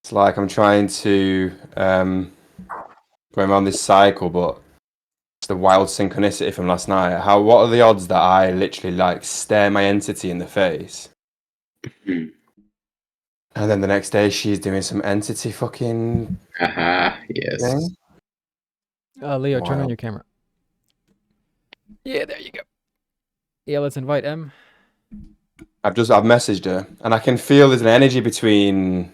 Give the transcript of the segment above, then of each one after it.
It's like I'm trying to go around this cycle, but it's the wild synchronicity from last night. What are the odds that I literally like stare my entity in the face, Hmm. and then the next day she's doing some entity fucking Haha, yes. thing? Leo, turn on Wild. your camera. Yeah, there you go. Yeah, let's invite M. I've messaged her, and I can feel there's an energy between.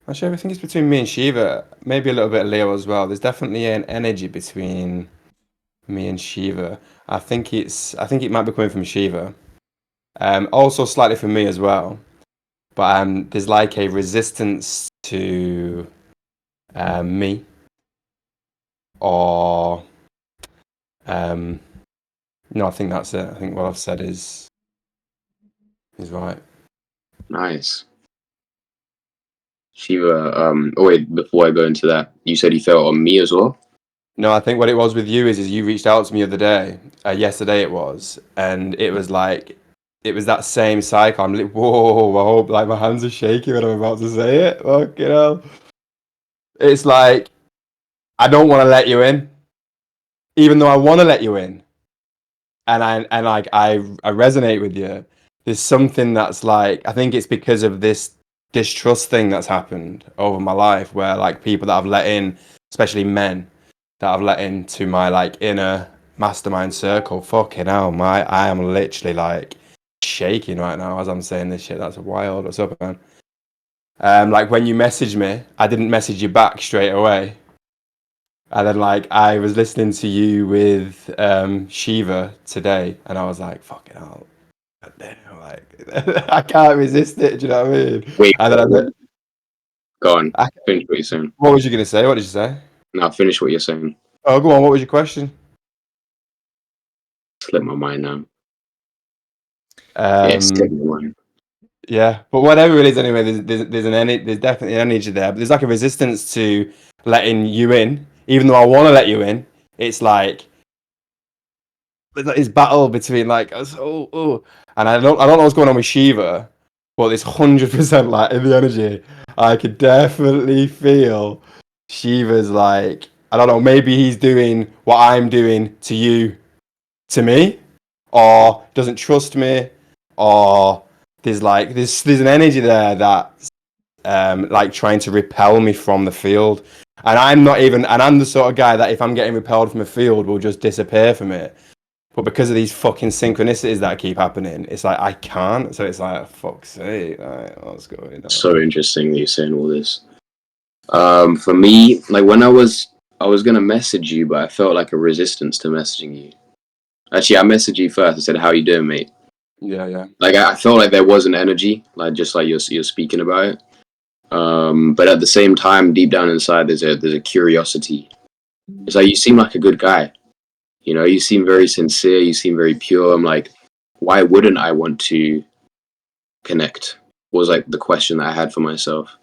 Actually, I think it's between me and Shiva. Maybe a little bit of Leo as well. There's definitely an energy between me and Shiva. I think it might be coming from Shiva. Also slightly from me as well. But there's like a resistance to me, or no, I think that's it. I think what I've said is right. Nice. Shiva, oh wait, before I go into that, you said you felt on me as well? No, I think what it was with you is you reached out to me the other day, yesterday it was, and it was that same cycle. I'm like, whoa, I hope like my hands are shaking when I'm about to say it. Fucking hell. It's like, I don't want to let you in, even though I want to let you in. And I resonate with you. There's something that's like, I think it's because of this distrust thing that's happened over my life, where like people that I've let in, especially men, that I've let into my like inner mastermind circle. Fucking hell, I am literally like shaking right now as I'm saying this shit. That's wild. What's up, man? Like when you messaged me, I didn't message you back straight away. And then like I was listening to you with Shiva today, and I was like, fucking hell. God damn, like I can't resist it, do you know what I mean? Wait, And then go on. Finish what you're saying. What was you gonna say? What did you say? No, finish what you're saying. Oh, go on. What was your question? Slipped my mind now. Yeah, it's slipped my mind. Yeah, but whatever it is, anyway, there's definitely an energy there. But there's like a resistance to letting you in, even though I want to let you in. It's like there's like this battle between like and I don't know what's going on with Shiva, but it's 100% like in the energy. I could definitely feel Shiva's like, I don't know, maybe he's doing what I'm doing to you, to me, or doesn't trust me, or there's an energy there that's like trying to repel me from the field. And I'm the sort of guy that if I'm getting repelled from a field will just disappear from it. But because of these fucking synchronicities that keep happening, it's like I can't. So it's like, fuck's sake, like, what's going on? So interesting that you're saying all this. For me, like when I was gonna message you, but I felt like a resistance to messaging you. Actually, I messaged you first. I said, "How you doing, mate?" Yeah. Like I felt like there was an energy, like just like you're speaking about it. But at the same time, deep down inside, there's a curiosity. It's like you seem like a good guy. You know, you seem very sincere. You seem very pure. I'm like, why wouldn't I want to connect? Was like the question that I had for myself.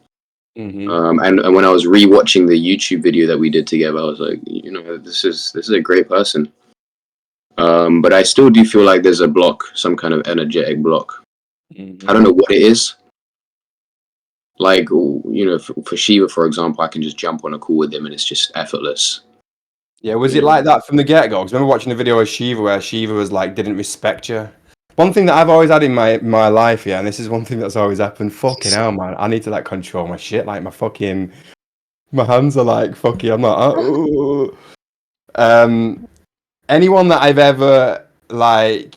Mm-hmm. And when I was rewatching the YouTube video that we did together, I was like, you know, this is a great person. But I still do feel like there's a block, some kind of energetic block. Mm-hmm. I don't know what it is. Like, you know, for Shiva, for example, I can just jump on a call with him and it's just effortless. Yeah, was it like that from the get-go? Because I remember watching a video of Shiva where Shiva was like, didn't respect you. One thing that I've always had in my life, yeah, and this is one thing that's always happened. Fucking hell, man, I need to like control my shit. Like my hands are like fucking. I'm like, anyone that I've ever like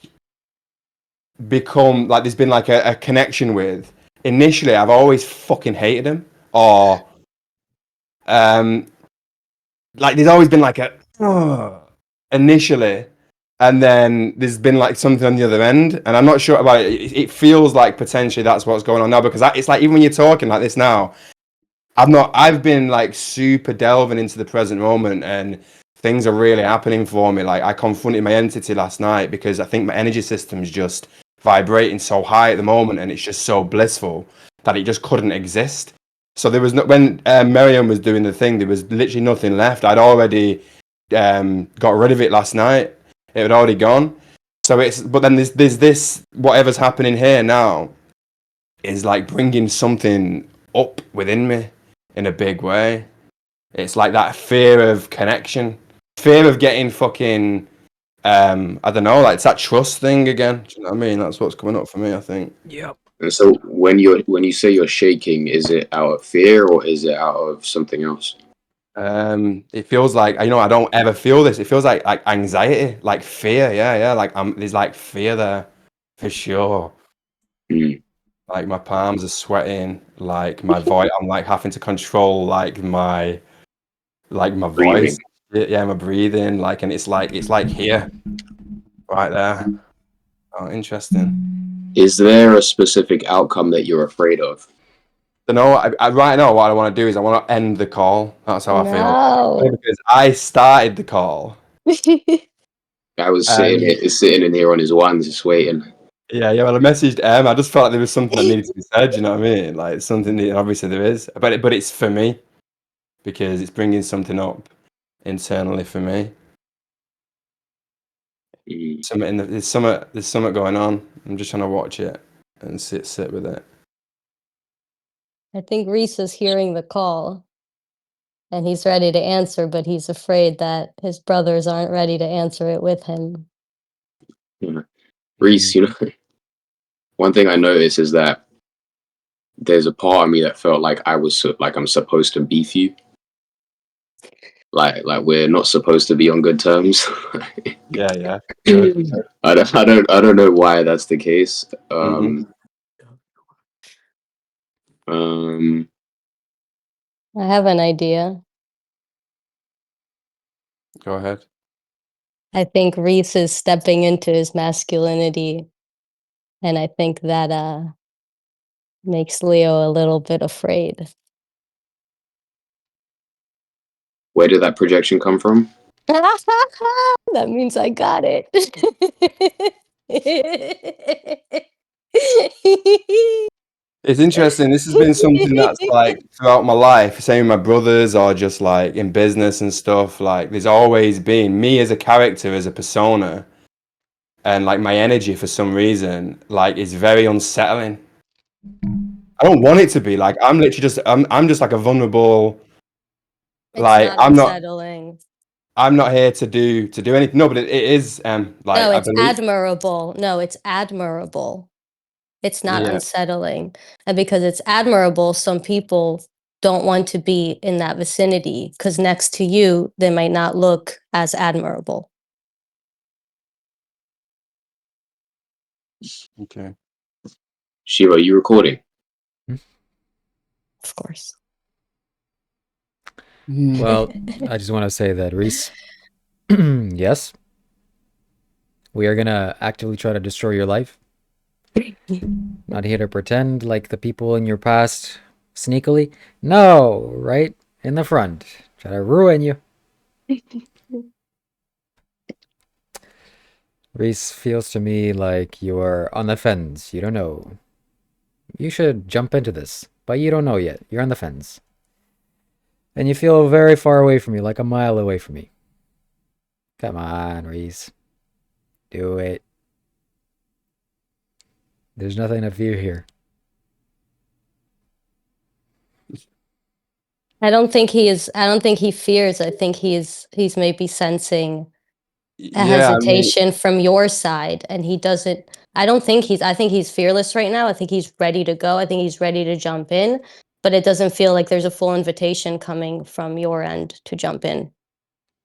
become like, there's been like a connection with. Initially, I've always fucking hated him, or like there's always been like a initially, and then there's been like something on the other end, and I'm not sure about it. It feels like potentially that's what's going on now, because it's like even when you're talking like this now, I've been like super delving into the present moment, and things are really happening for me. Like I confronted my entity last night because I think my energy system's just vibrating so high at the moment, and it's just so blissful that it just couldn't exist. So there was no, when Miriam was doing the thing, there was literally nothing left. I'd already got rid of it last night. It had already gone. So but then there's this, whatever's happening here now is like bringing something up within me. in a big way. It's like that fear of connection, fear of getting fucking, I don't know, like it's that trust thing again. Do you know what I mean? That's what's coming up for me, I think. Yep. And so when you say you're shaking, is it out of fear or is it out of something else? It feels like, I don't ever feel this. It feels like anxiety, like fear. Yeah. Like there's like fear there for sure. Mm. Like my palms are sweating, like my voice, I'm like having to control like my voice. Breathing. Yeah, my breathing, like, and it's like here, right there. Oh, interesting. Is there a specific outcome that you're afraid of? You know, right now, what I want to do is I want to end the call. That's how I feel. No. Because I started the call. I was And sitting in here on his ones, just waiting. yeah. Well, I messaged Em. I just felt like there was something that needed to be said. You know what I mean? Like something that obviously there is, but it's for me because it's bringing something up internally for me. Mm. There's something going on. I'm just trying to watch it and sit with it. I think Reece is hearing the call and he's ready to answer, but he's afraid that his brothers aren't ready to answer it with him. Yeah. Reece, one thing I noticed is that there's a part of me that felt like I'm supposed to beef you. Like we're not supposed to be on good terms. Yeah. Good. I don't know why that's the case. I have an idea. Go ahead. I think Reece is stepping into his masculinity, and I think that makes Leo a little bit afraid. Where did that projection come from? That means I got it. It's interesting. This has been something that's like throughout my life, same with my brothers or just like in business and stuff. Like there's always been me as a character, as a persona, and like my energy for some reason, like is very unsettling. I don't want it to be like I'm literally just I'm just like a vulnerable. It's Like not unsettling. I'm not here to do anything. No, but it is like No, I it's believe. admirable. No, it's admirable. It's not Yeah. unsettling. And because it's admirable, some people don't want to be in that vicinity because next to you, they might not look as admirable. Okay. Shiva, are you recording? Of course. Well, I just want to say that, Reece, yes, we are going to actively try to destroy your life. Not here to pretend like the people in your past sneakily. No, right in the front. Try to ruin you. Reece feels to me like you are on the fence. You don't know. You should jump into this, but you don't know yet. You're on the fence. And you feel very far away from me, like a mile away from me. Come on, Reece. Do it. There's nothing to fear here. I don't think he is. I don't think he fears. I think he's maybe sensing a Yeah, I mean, hesitation from your side, and he doesn't. I don't think he's. I think he's fearless right now. I think he's ready to go. I think he's ready to jump in, but it doesn't feel like there's a full invitation coming from your end to jump in.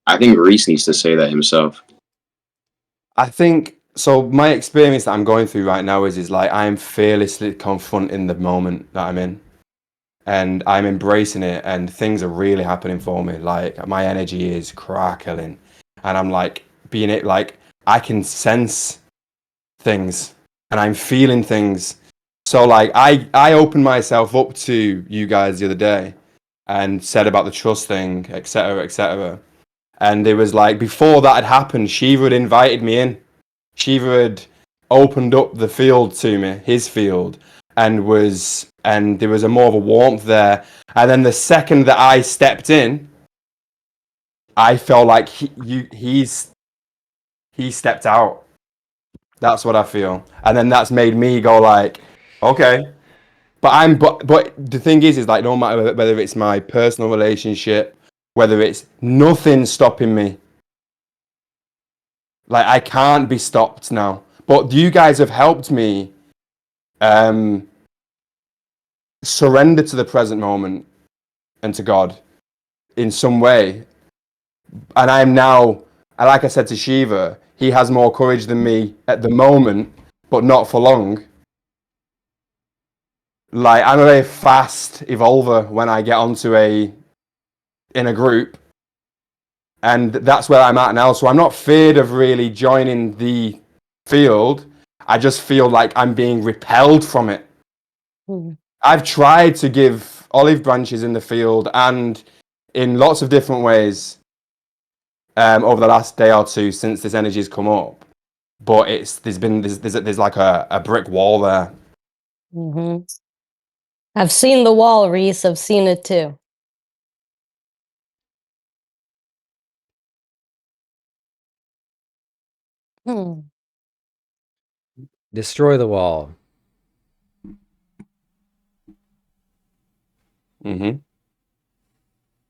I think Reece needs to say that himself. I think so. My experience that I'm going through right now is like I'm fearlessly confronting the moment that I'm in, and I'm embracing it, and things are really happening for me. Like my energy is crackling, and I'm like being it. Like I can sense things, and I'm feeling things. So like I opened myself up to you guys the other day, and said about the trust thing, etc., etc. And it was like before that had happened, Shiva had invited me in. Shiva had opened up the field to me, his field, and there was a more of a warmth there. And then the second that I stepped in, I felt like he stepped out. That's what I feel. And then that's made me go like, okay. but the thing is like no matter whether it's my personal relationship, whether it's nothing stopping me. Like I can't be stopped now. But you guys have helped me surrender to the present moment and to God in some way. And I'm now, like I said to Shiva, he has more courage than me at the moment, but not for long. Like I'm a very fast evolver when I get onto in a group, and that's where I'm at now. So I'm not feared of really joining the field. I just feel like I'm being repelled from it. I've tried to give olive branches in the field and in lots of different ways over the last day or two since this energy's come up, but there's like a brick wall there. I've seen the wall, Reece. I've seen it too. Destroy the wall.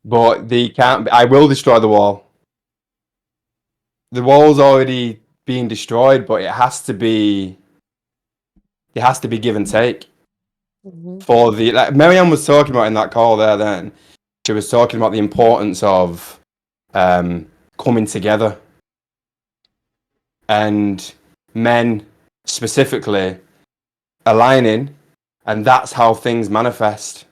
But I will destroy the wall. The wall's already being destroyed, but it has to be give and take. For the like Miriam was talking about in that call there then, she was talking about the importance of coming together, and men specifically aligning, and that's how things manifest.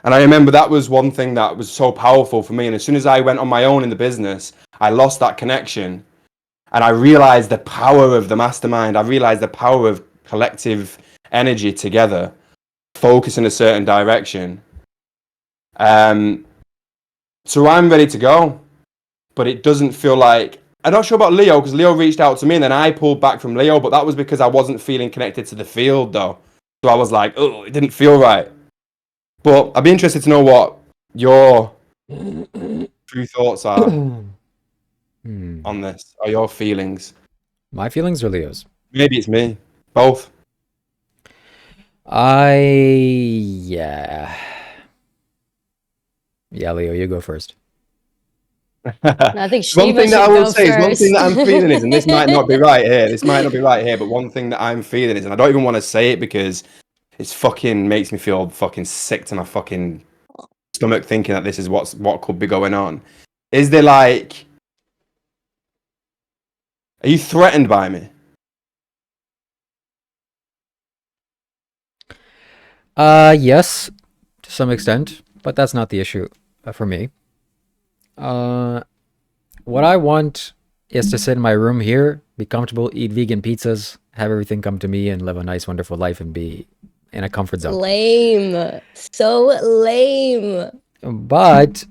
And I remember that was one thing that was so powerful for me. And as soon as I went on my own in the business, I lost that connection. And I realized the power of the mastermind. I realized the power of collective energy together, focus in a certain direction. So I'm ready to go. But it doesn't feel like... I'm not sure about Leo, because Leo reached out to me and then I pulled back from Leo. But that was because I wasn't feeling connected to the field, though. So I was like, oh, it didn't feel right. But I'd be interested to know what your true thoughts are on this, or your feelings. My feelings or Leo's? Maybe it's me. Both. Yeah, Leo, you go first. I think One Shiva thing that I should will go say is one thing that I'm first. feeling is, and this might not be right here. This might not be right here, but one thing that I'm feeling is, and I don't even want to say it because it's fucking makes me feel fucking sick to my fucking stomach thinking that this is what could be going on. Is there like, are you threatened by me? Yes, to some extent, but that's not the issue for me. What I want is to sit in my room here, be comfortable, eat vegan pizzas, have everything come to me, and live a nice, wonderful life and be in a comfort zone. Lame. So lame. But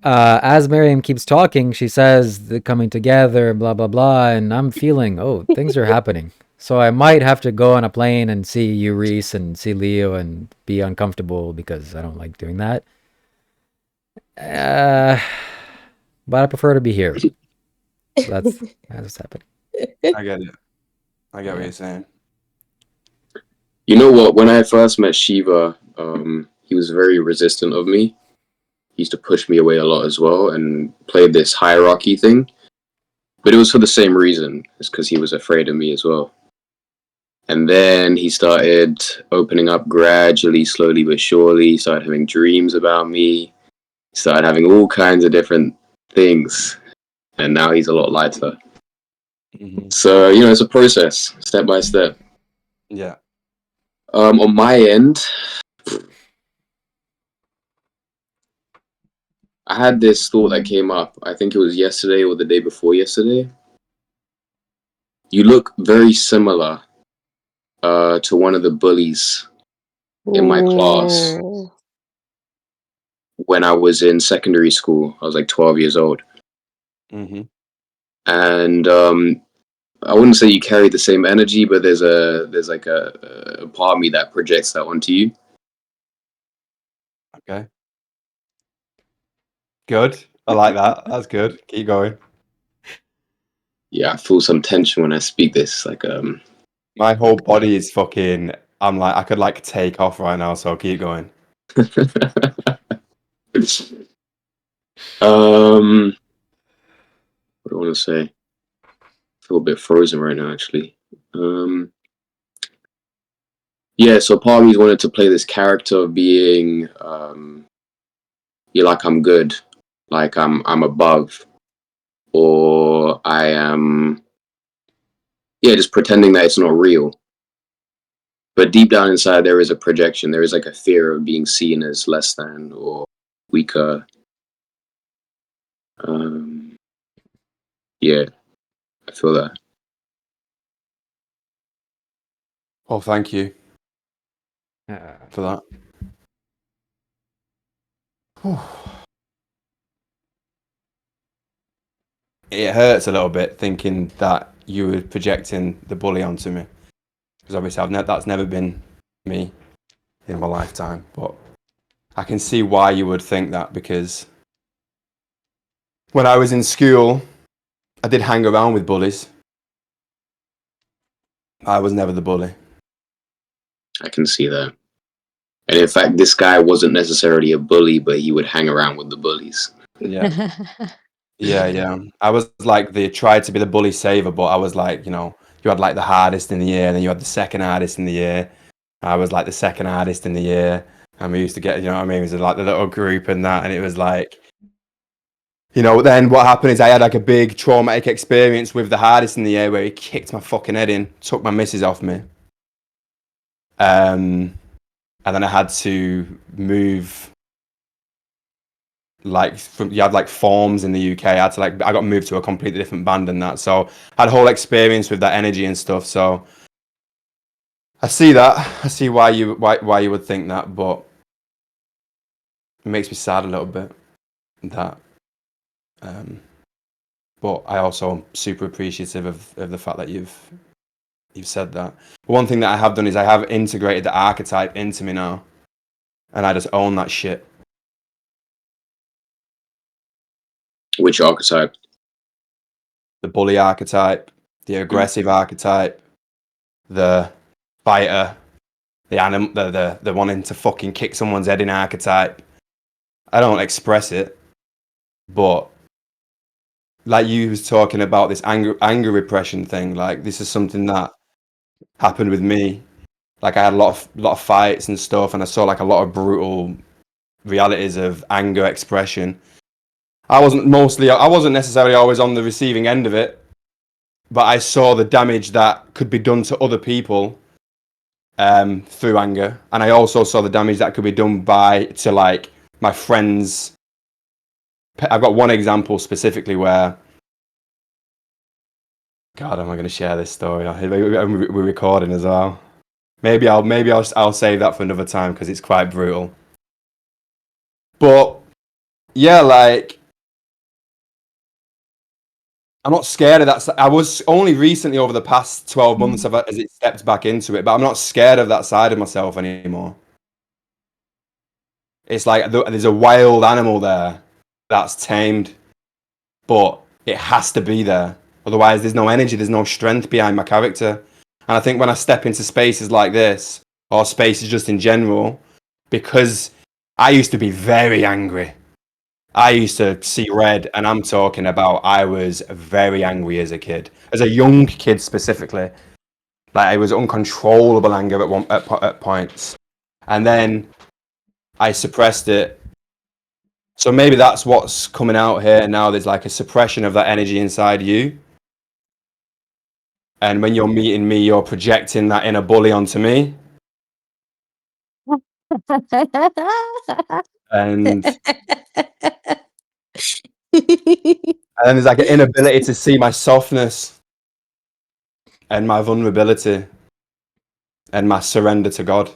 as Miriam keeps talking, she says the coming together, blah, blah, blah, and I'm feeling, oh, things are happening. So I might have to go on a plane and see you, Reece, and see Leo and be uncomfortable because I don't like doing that. But I prefer to be here. So that's what's happening. I get it. I get what you're saying. You know what? When I first met Shiva, he was very resistant of me. He used to push me away a lot as well and played this hierarchy thing. But it was for the same reason. It's because he was afraid of me as well. And then he started opening up gradually, slowly but surely. He started having dreams about me. He started having all kinds of different things. And now he's a lot lighter. So, it's a process, step by step. Yeah. On my end, I had this thought that came up. I think it was yesterday or the day before yesterday. You look very similar to one of the bullies in my class when I was in secondary school. I was like 12 years old. And I wouldn't say you carry the same energy, but there's like a part of me that projects that onto you. Okay. Good. I like that. That's good. Keep going. Yeah, I feel some tension when I speak this. Like my whole body is fucking I'm like, I could like take off right now, so I'll keep going. What do I want to say? I feel a bit frozen right now, actually. Yeah, so part of me wanted to play this character of being, yeah, like I'm good, like I'm above, or I am, yeah, just pretending that it's not real. But deep down inside, there is a projection. There is like a fear of being seen as less than or weaker. Yeah, I feel that. Oh, thank you for that. Whew. It hurts a little bit thinking that you were projecting the bully onto me, because obviously that's never been me in my lifetime. But I can see why you would think that, because when I was in school, I did hang around with bullies. I was never the bully. I can see that. And in fact, this guy wasn't necessarily a bully, but he would hang around with the bullies. Yeah. Yeah. I was like tried to be the bully saver, but I was like, you had like the hardest in the year, and then you had the second hardest in the year. I was like the second hardest in the year, and we used to get, you know what I mean? It was like the little group and that, and it was like, then what happened is I had like a big traumatic experience with the hardest in the year where he kicked my fucking head in, took my missus off me. And then I had to move. Like you had like forms in the UK. I got moved to a completely different band and that. So I had a whole experience with that energy and stuff. So I see that. I see why you would think that, but it makes me sad a little bit that. But I also am super appreciative of the fact that you've said that. But one thing that I have done is I have integrated the archetype into me now, and I just own that shit. Which archetype? The bully archetype, the aggressive archetype, the fighter, the animal, the wanting to fucking kick someone's head in archetype. I don't express it, but like you was talking about this anger repression thing, like this is something that happened with me. Like I had a lot of fights and stuff, and I saw like a lot of brutal realities of anger expression. I wasn't necessarily always on the receiving end of it, but I saw the damage that could be done to other people through anger, and I also saw the damage that could be done to like my friends. I've got one example specifically where, God, am I going to share this story? We're recording as well. Maybe I'll save that for another time because it's quite brutal. But yeah, like I'm not scared of that. I was only recently over the past 12 months as it stepped back into it, but I'm not scared of that side of myself anymore. It's like there's a wild animal there that's tamed, but it has to be there. Otherwise, there's no energy, there's no strength behind my character. And I think when I step into spaces like this, or spaces just in general, because I used to be very angry. I used to see red, and I'm talking about I was very angry as a kid, as a young kid specifically. Like it was uncontrollable anger at points, and then I suppressed it. So maybe that's what's coming out here now. There's like a suppression of that energy inside you, and when you're meeting me, you're projecting that inner bully onto me, and then there's like an inability to see my softness and my vulnerability and my surrender to God.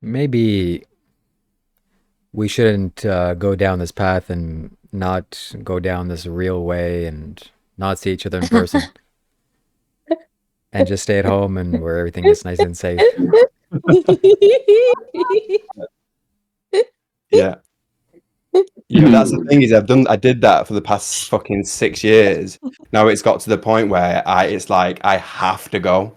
Maybe we shouldn't go down this path and not go down this real way and not see each other in person and just stay at home and where everything is nice and safe. Yeah. That's the thing is I did that for the past fucking 6 years. Now it's got to the point where it's like I have to go.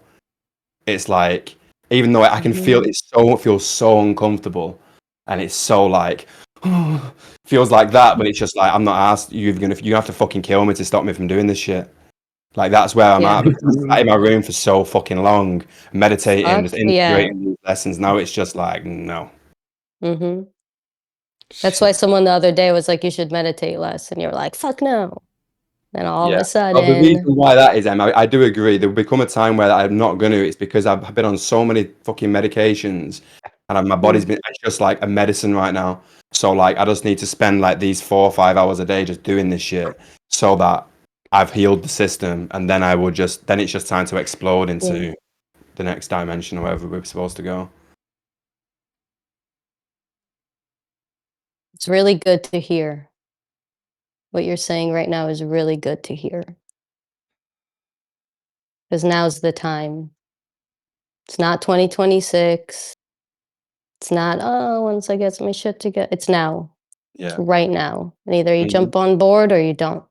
It's like even though I can feel Mhm. it feels so uncomfortable, and it's so like feels like that, but it's just like I'm not asked. You have to fucking kill me to stop me from doing this shit. Like that's where I'm Yeah. at because I sat in my room for so fucking long, meditating, just Fuck yeah. integrating these lessons. Now it's just like no. hmm That's why someone the other day was like, "You should meditate less," and you're like, "Fuck no!" And all of Yeah. a Well, the reason sudden, why that is, Em, I do agree. There will become a time where I'm not going to. It's because I've been on so many fucking medications, and my body's been. It's just like a medicine right now. So like, I just need to spend like these 4 or 5 hours a day just doing this shit, so that I've healed the system, and then then it's just time to explode into the next dimension or wherever we're supposed to go. it's really good to hear. What you're saying right now is really good to hear. Because now's the time. It's not 2026. It's not, oh, once I get my shit together. It's now. It's Yeah. right now. And either you Mhm. jump on board or you don't.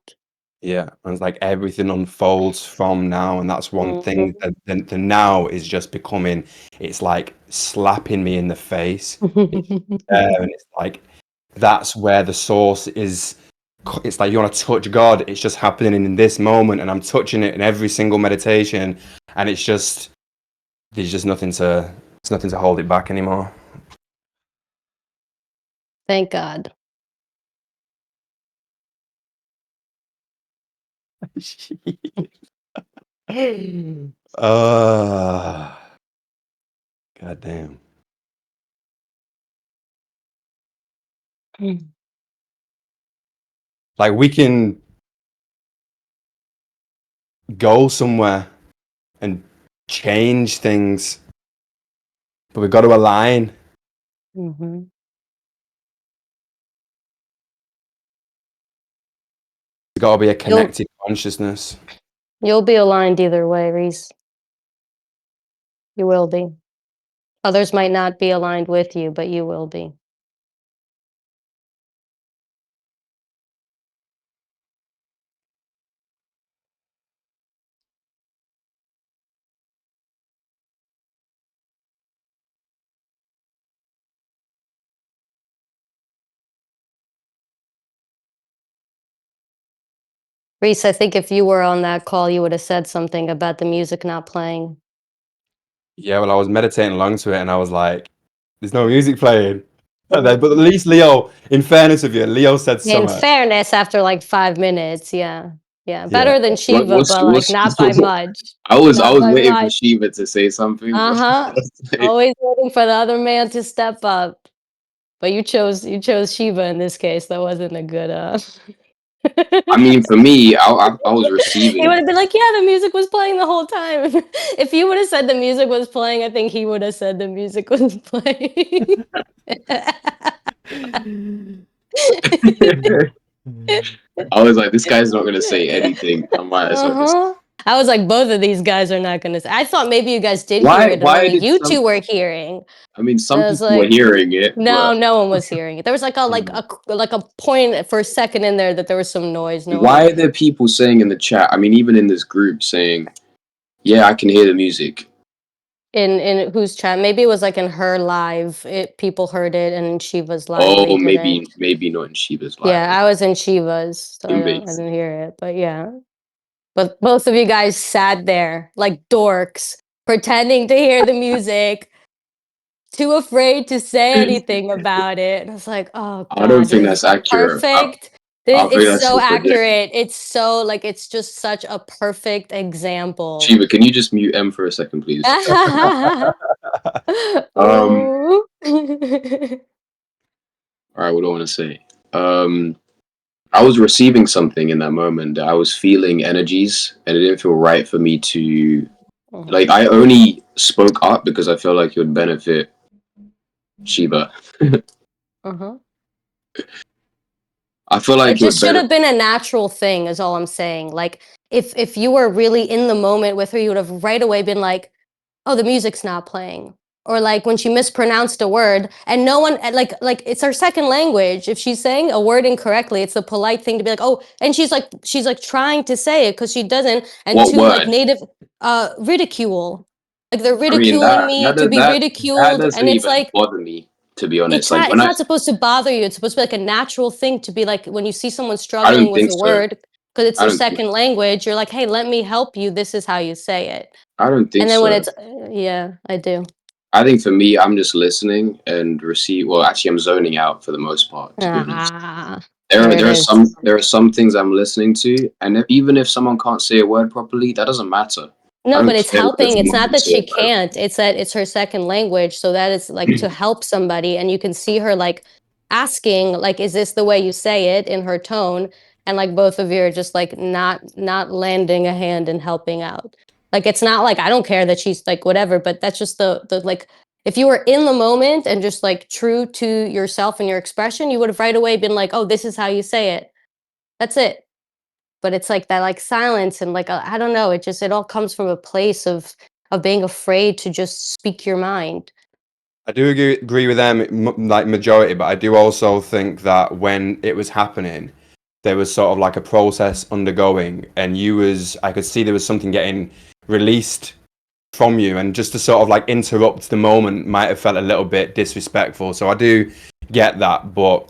Yeah, and it's like everything unfolds from now, and that's one thing. Mhm. The now is just becoming. It's like slapping me in the face. It's there, and it's like that's where the source is. It's like you want to touch God. It's just happening in this moment, and I'm touching it in every single meditation, and it's just there's just nothing to. It's nothing to hold it back anymore. Thank God. God damn. Mm. Like we can go somewhere and change things, but we've got to align. Mhm. There's got to be a You'll connected consciousness. you'll be aligned either way, Reese. You will be. Others might not be aligned with you, but you will be. Reese, I think if you were on that call, you would have said something about the music not playing. Yeah, well, I was meditating along to it, and I was like, "There's no music playing." But Mm. at least Leo, in fairness of you, Leo said In summer. fairness, after like 5 minutes, yeah. Yeah. Yeah, Better than What Shiva, what's but like what's not by much. I was Not by waiting for much. Shiva to say something, but Uh-huh. Always waiting for the other man to step up. But you chose Shiva in this case. That wasn't a good I mean, for me, I was He would receiving. have been like, "Yeah, the music was playing the whole time." If you would have said the music was playing, I think he would have said the music was playing. I was like, this guy's not gonna say anything. I might as well just. Uh-huh. I was like, both of these guys are not gonna say. I thought maybe you guys did hear Why? it and Why only did you two some? were hearing. I mean, And some I was people were like, hearing it, no, but no one was hearing it. There was like a point for a second in there that there was some noise. No one why was are there people saying in the chat? I mean, even in this group, saying, "Yeah, I can hear the music." in whose chat. Maybe it was like in her live. People heard it, and Shiva's live they Oh, didn't. maybe not in Shiva's live. Yeah, I was in Shiva's, so I Invades. didn't hear it. But yeah, but both of you guys sat there like dorks, pretending to hear the music, too afraid to say anything about it. And I was like, oh I don't God, think this is that's so accurate. perfect. I think It's that's so your projection. accurate. It's so like it's just such a perfect example. Shiva, can you just mute M for a second, please? Um, Oh. all right, what do I want to say? I was receiving something in that moment. I was feeling energies, and it didn't feel right for me to like. I only spoke up because I felt like it would benefit Shiva. Uh-huh. I feel It like it would just should benefit. have been a natural thing, is all I'm saying. Like, if you were really in the moment with her, you would have right away been like, "Oh, the music's not playing," or like when she mispronounced a word and no one like it's her second language. If she's saying a word incorrectly, it's the polite thing to be like, oh, and she's like trying to say it because she doesn't. And What two, like word? native ridicule. Like they're I mean ridiculing me to be that ridiculed. doesn't And it's even like bother me, to be honest. Like when it's not supposed to bother you. It's supposed to be like a natural thing to be like when you see someone I struggling don't with think a so. word because it's I their don't think second language, you're like, hey, let me help you. This is how you say it. I don't think And then when so. it's yeah, I do. I think for me, I'm just listening and receive. Well, actually, I'm zoning out for the most part, to be honest. Ah, There there are it there are is. some things I'm listening to, and even if someone can't say a word properly, that doesn't matter. I No, don't but it's care that helping. It's someone not can that say a she word. can't. It's that it's her second language. So that is like to help somebody. And you can see her like asking, like, is this the way you say it in her tone? And like both of you are just like not landing a hand and helping out. Like it's not like I don't care that she's like whatever, but that's just the like if you were in the moment and just like true to yourself and your expression, you would have right away been like, oh, this is how you say it. That's it. But it's like that like silence and like I don't know, it all comes from a place of being afraid to just speak your mind. I do agree with them, like majority, but I do also think that when it was happening, there was sort of like a process undergoing, and I could see there was something getting released from you, and just to sort of like interrupt the moment might have felt a little bit disrespectful. So I do get that, but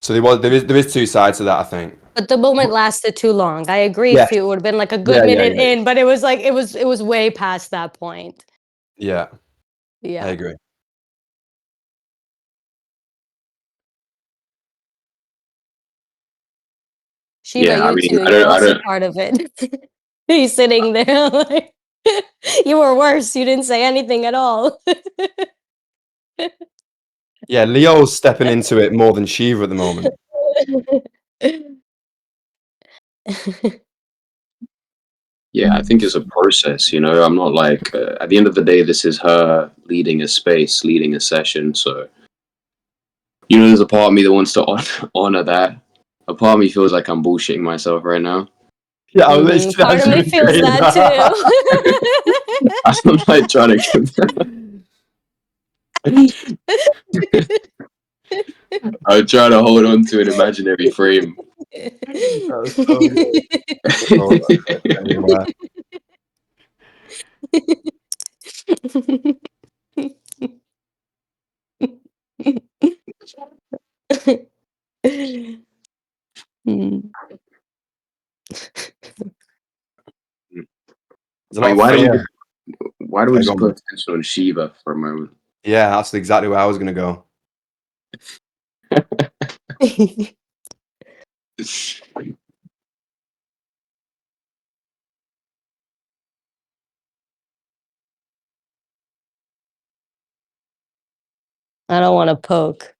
so there is two sides to that, I think. But the moment lasted too long. I agree Yeah, if it would have been like a good yeah, minute in, but it was like it was way past that point. yeah. I Yeah. agree. Shiva, Yeah, I you mean, too. You're also part of it. He's sitting there like you were worse. You didn't say anything at all. Yeah, Leo's stepping into it more than Shiva at the moment. yeah, I think it's a process. You know, I'm not like at the end of the day, this is her leading a space, leading a session. So, you know, there's a part of me that wants to honor that. A part of me feels like I'm bullshitting myself right now. Yeah, I was Mhm. literally Part of me feels saying that I'm like trying I'm trying to hold on to an imaginary frame. That was so good. Oh, anyway. Mm. There's a I lot mean, of fear. why do we Sorry, go just on, put bro. attention on Shiva for a moment? Yeah, that's exactly where I was gonna go. I don't want to poke.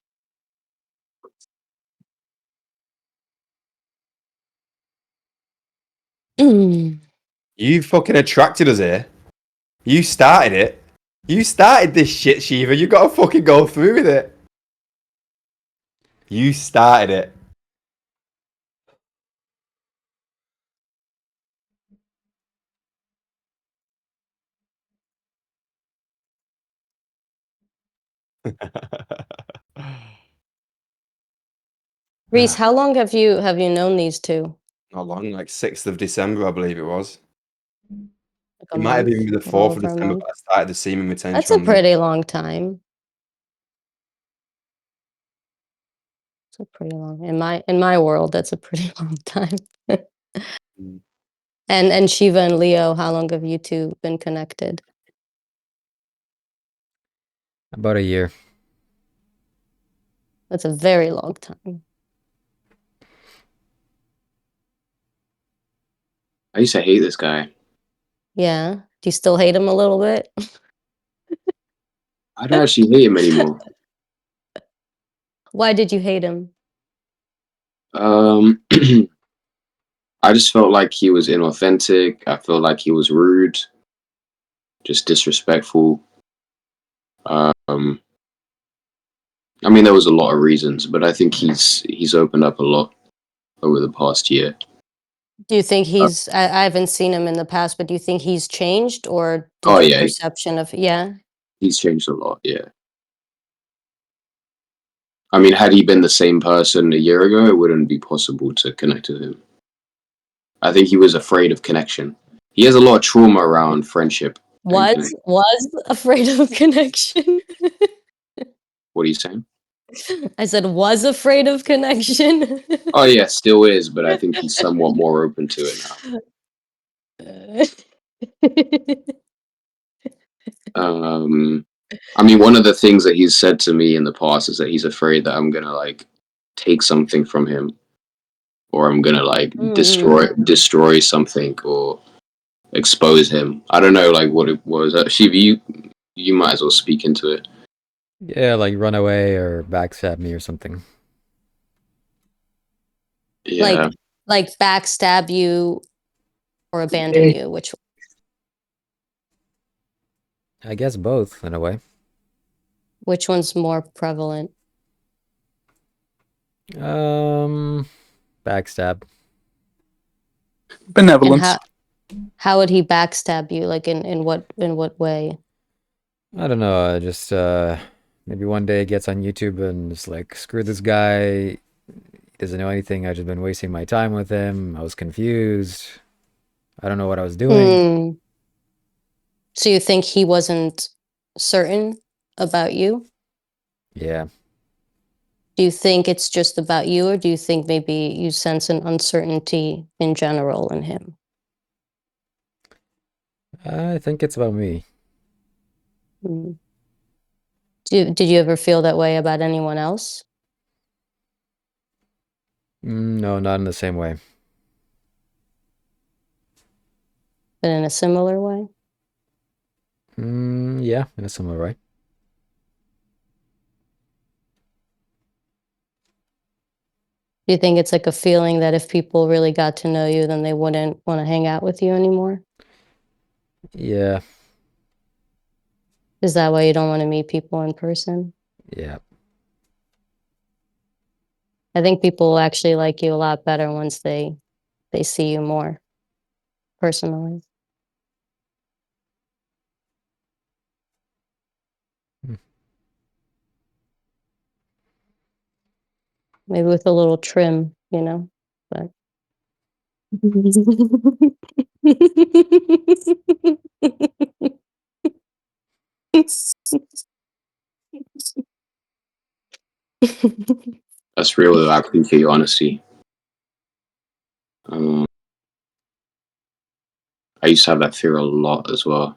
Mm. You fucking attracted us here. You started it. You started this shit, Shiva. You gotta fucking go through with it. You started it. Reece, how long have you known these two? Not long, like 6th of December, I believe it was. Like a It might have month, even been the a little 4th of over a December, month. but I started the semen That's retention a on the. pretty long time. It's a pretty long in my world. That's a pretty long time. Mm. And Shiva and Leo, how long have you two been connected? About a year. That's a very long time. I used to hate this guy. Yeah. Do you still hate him a little bit? I don't actually hate him anymore. Why did you hate him? Um, I just felt like he was inauthentic. I felt like he was rude, just disrespectful. Um, I mean, there was a lot of reasons, but I think he's opened up a lot over the past year. Do you think I haven't seen him in the past, but do you think he's changed or did Oh your yeah, perception of yeah? He's changed a lot, yeah. I mean, had he been the same person a year ago, it wouldn't be possible to connect with him. I think he was afraid of connection. He has a lot of trauma around friendship. Was afraid of connection. What are you saying? I said was afraid of connection. Oh yeah, still is, but I think he's somewhat more open to it now. I mean, one of the things that he's said to me in the past is that he's afraid that I'm gonna like take something from him, or I'm gonna like destroy something or expose him. I don't know like what it was. Shiva, you might as well speak into it. Yeah, like run away or backstab me or something. Yeah. Like backstab you or abandon you, which I guess both in a way. which one's more prevalent? Backstab. Benevolence. And how would he backstab you? Like in what way? I don't know. Just maybe one day he gets on YouTube and it's like, screw this guy. He doesn't know anything. I've just been wasting my time with him. I was confused. I don't know what I was doing. So you think he wasn't certain about you? Yeah. Do you think it's just about you, or do you think maybe you sense an uncertainty in general in him? I think it's about me. Did you ever feel that way about anyone else? No, not in the same way. But in a similar way? Yeah, in a similar way. Do you think it's like a feeling that if people really got to know you, then they wouldn't want to hang out with you anymore? Yeah. Is that why you don't want to meet people in person? Yeah. I think people will actually like you a lot better once they see you more personally. Maybe with a little trim, you know, but That's real though. I appreciate your honesty. I used to have that fear a lot as well.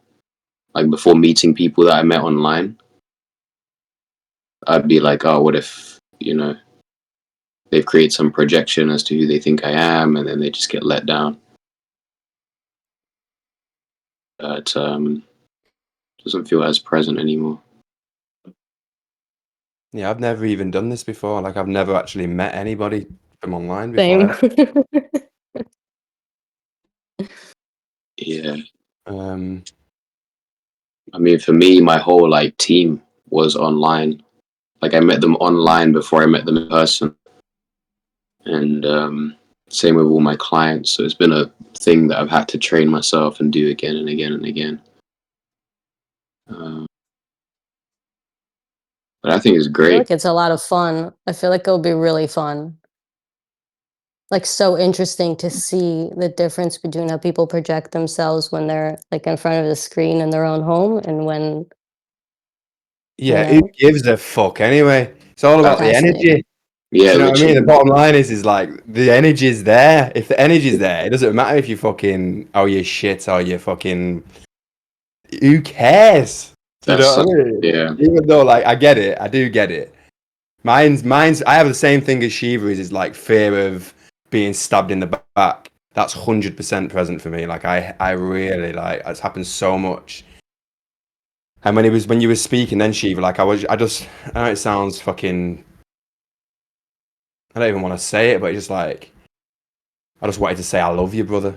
Like before meeting people that I met online, I'd be like, oh, what if, they've created some projection as to who they think I am, and then they just get let down. But doesn't feel as present anymore. Yeah, I've never even done this before. Like, I've never actually met anybody from online before. same. Yeah. I mean, for me, my whole like team was online. Like I met them online before I met them in person, and same with all my clients. So it's been a thing that I've had to train myself and do again and again and again. But I think it's I feel great. like it's a lot of fun. I feel like it'll be really fun. Like so interesting to see the difference between how people project themselves when they're like in front of the screen in their own home and when Yeah, you who know. gives a fuck anyway? It's all about the Fascinating. energy. Yeah, Do you know what I mean? literally. The bottom line is like the energy's there. If the energy's there, it doesn't matter if you fucking you're shit or you fucking who cares? Do you know what I mean? Yeah. Even though like I get it, I do get it. Mine's I have the same thing as Shiva is like fear of being stabbed in the back. That's 100% present for me. Like I really like it's happened so much. And when you were speaking then Shiva, like I know it sounds fucking I don't even want to say it, but it's just like I just wanted to say I love you, brother.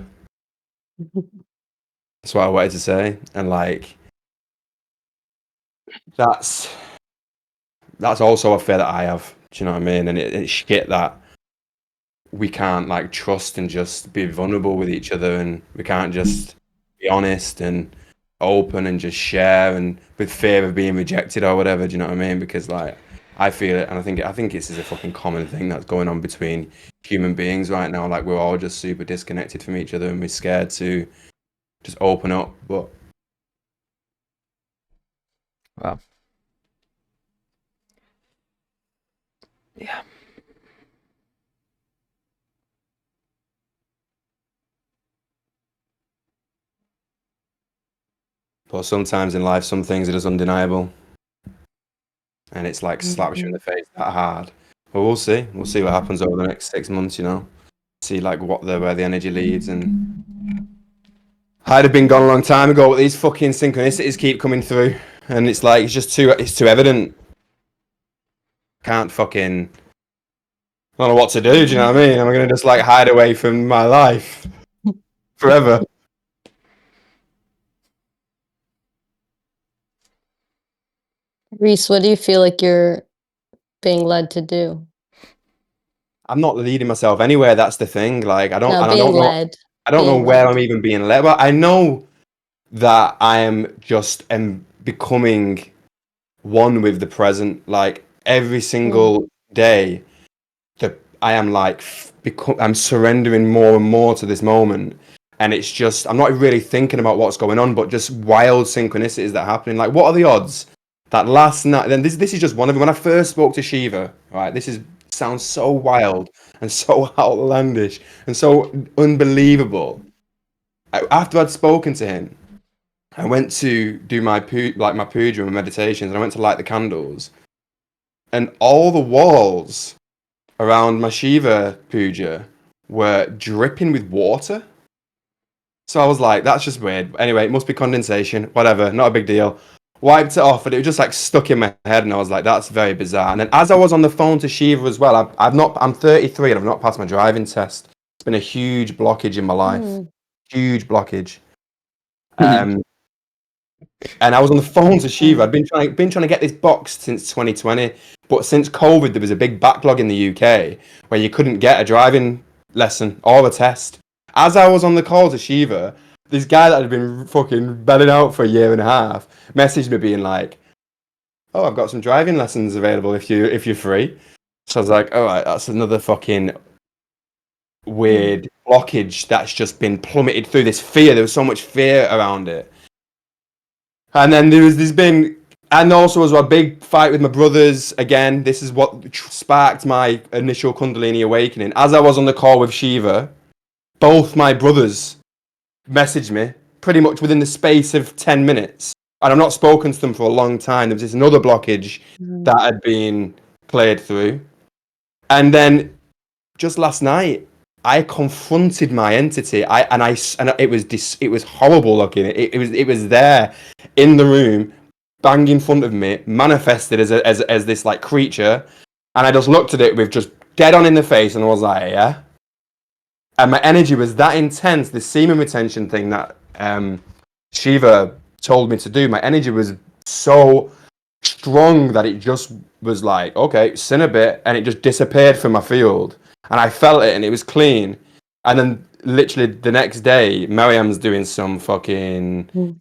That's what I wanted to say. And like that's also a fear that I have. Do you know what I mean? And it's shit that we can't like trust and just be vulnerable with each other, and we can't just be honest. And open and just share, and with fear of being rejected or whatever. Do you know what I mean? Because like I feel it, and I think this is a fucking common thing that's going on between human beings right now. Like we're all just super disconnected from each other, and we're scared to just open up. But Wow. Yeah. sometimes in life, some things are just undeniable, and it's like slaps you in the face that hard. But we'll see. We'll see what happens over the next 6 months. You know, see like where the energy leads. And I'd have been gone a long time ago, but these fucking synchronicities keep coming through, and it's like it's too evident. Can't fucking. I don't know what to do. Do you know what I mean? Am I gonna just like hide away from my life forever? Reece, what do you feel like you're being led to do? I'm not leading myself anywhere. That's the thing. Like I don't. No, And I being don't know. led. I don't know Being where led. I'm even being led. Well, I know that I am just becoming one with the present. Like every single day, that I am like I'm surrendering more and more to this moment. And it's just I'm not really thinking about what's going on, but just wild synchronicities that are happening. Like, what are the odds that last night? Then this is just one of them. When I first spoke to Shiva, right? Sounds so wild and so outlandish and so unbelievable. After I'd spoken to him, I went to do my puja and meditations, and I went to light the candles, and all the walls around my Shiva puja were dripping with water. So I was like, that's just weird. Anyway, it must be condensation. Whatever, not a big deal. Wiped it off, and it was just like stuck in my head, and I was like, that's very bizarre. And then as I was on the phone to Shiva as well, I'm 33 and I've not passed my driving test. It's been a huge blockage in my life. Huge blockage. And I was on the phone to Shiva. I'd been trying to get this boxed since 2020, but since COVID, there was a big backlog in the UK where you couldn't get a driving lesson or a test. As I was on the call to Shiva, this guy that had been fucking belling out for a year and a half messaged me being like, "Oh, I've got some driving lessons available if you're free." So I was like, "All right, that's another fucking weird blockage that's just been plummeted through this fear." There was so much fear around it. And then and also as well, a big fight with my brothers. Again, this is what sparked my initial Kundalini awakening. As I was on the call with Shiva, both my brothers messaged me pretty much within the space of 10 minutes. And I've not spoken to them for a long time. There was this another blockage that had been played through. And then just last night, I confronted my entity. And it was horrible looking. It was there in the room, bang in front of me, manifested as this like creature, and I just looked at it with just dead on in the face, and I was like, yeah. And my energy was that intense. The semen retention thing that Shiva told me to do. My energy was so strong that it just was like, okay, sin a bit, and it just disappeared from my field. And I felt it, and it was clean. And then literally the next day, Miriam's doing some fucking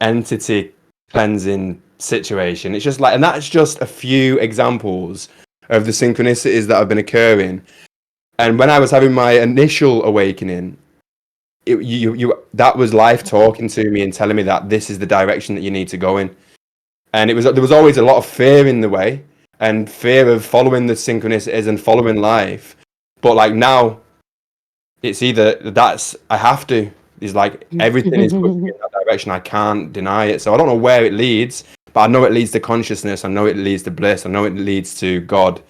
entity cleansing situation. It's just like, and that's just a few examples of the synchronicities that have been occurring. And when I was having my initial awakening, that was life talking to me and telling me that this is the direction that you need to go in. And there was always a lot of fear in the way, and fear of following the synchronicities and following life. But like now, it's either I have to. It's like everything is pushing in that direction. I can't deny it. So I don't know where it leads, but I know it leads to consciousness. I know it leads to bliss. I know it leads to God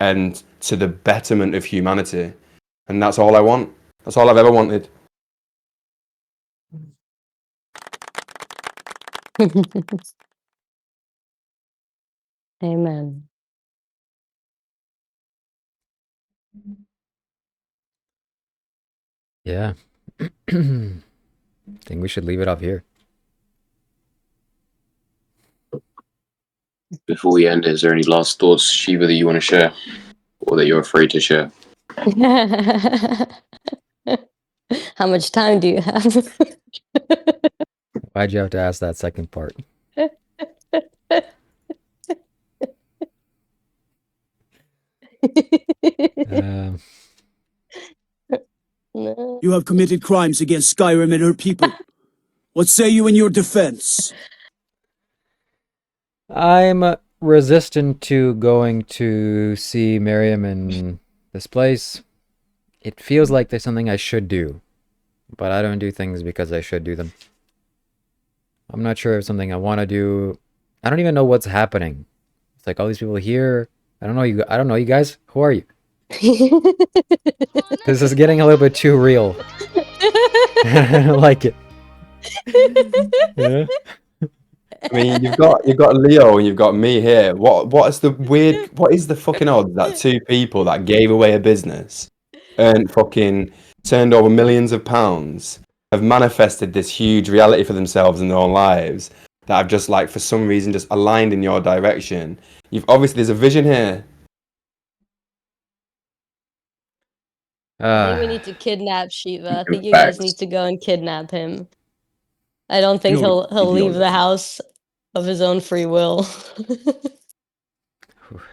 and to the betterment of humanity. And that's all I want. That's all I've ever wanted. Amen. Yeah. I think we should leave it off here. Before we end, is there any last thoughts, Shiva, that you want to share, or that you're afraid to share? How much time do you have? Why'd you have to ask that second part? Um, No. You have committed crimes against Skyrim and her people. What say you in your defense? I'm resistant to going to see Miriam in this place. It feels like there's something I should do, but I don't do things because I should do them. I'm not sure if something I want to do. I don't even know what's happening. It's like all these people here. I don't know you. I don't know you guys. Who are you? This is getting a little bit too real. I don't like it. Yeah. I mean, you've got Leo and you've got me here. What is the fucking odds that two people that gave away a business and fucking turned over millions of pounds have manifested this huge reality for themselves in their own lives that have just like for some reason just aligned in your direction? You've obviously there's a vision here. I think we need to kidnap Shiva. I think you Facts. guys need to go and kidnap him. I don't think Pure he'll leave the ideology. house of his own free will.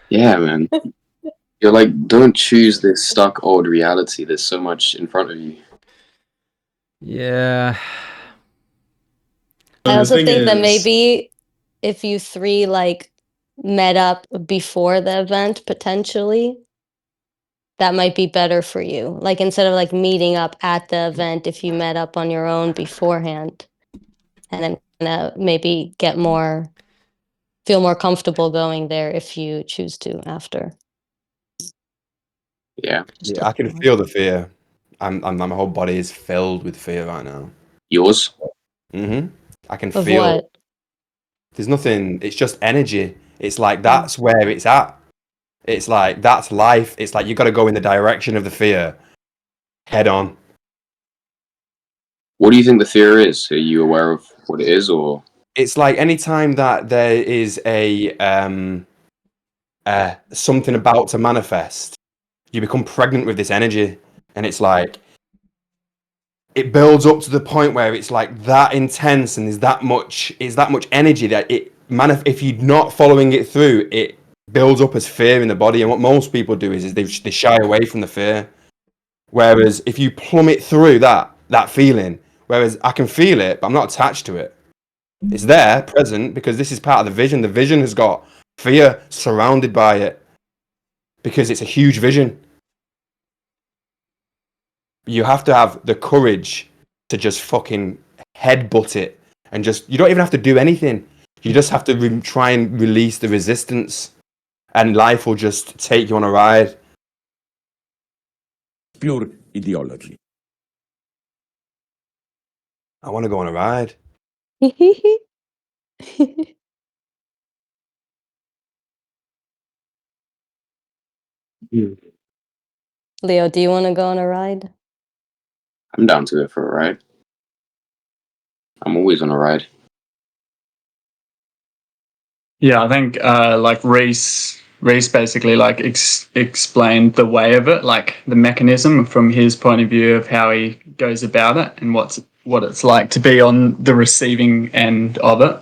Yeah, man. You're like, don't choose this stuck old reality. There's so much in front of you. Yeah. I The also thing think that is- maybe if you three like met up before the event, potentially, that might be better for you. Like instead of like meeting up at the event, if you met up on your own beforehand, and then maybe feel more comfortable going there if you choose to after. Yeah. Just Yeah, I can feel the fear. My whole body is filled with fear right now. Yours? I can Of feel what? it. There's nothing. It's just energy. It's like that's where it's at. It's like that's life. It's like you got to go in the direction of the fear, head on. What do you think the fear is? Are you aware of what it is, or It's like anytime that there is a something about to manifest, you become pregnant with this energy, and it's like it builds up to the point where it's like that intense, and there's that much energy that if you're not following it through, it builds up as fear in the body. And what most people do is they shy away from the fear. Whereas if you plummet through that feeling, whereas I can feel it, but I'm not attached to it. It's there, present, because this is part of the vision. The vision has got fear surrounded by it because it's a huge vision. You have to have the courage to just fucking headbutt it and just, you don't even have to do anything. You just have to try and release the resistance, and life will just take you on a ride. Pure ideology. I want to go on a ride. Leo, do you want to go on a ride? I'm down to it for a ride. I'm always on a ride. Yeah, I think like Reece basically like explained the way of it, like the mechanism from his point of view of how he goes about it and what it's like to be on the receiving end of it.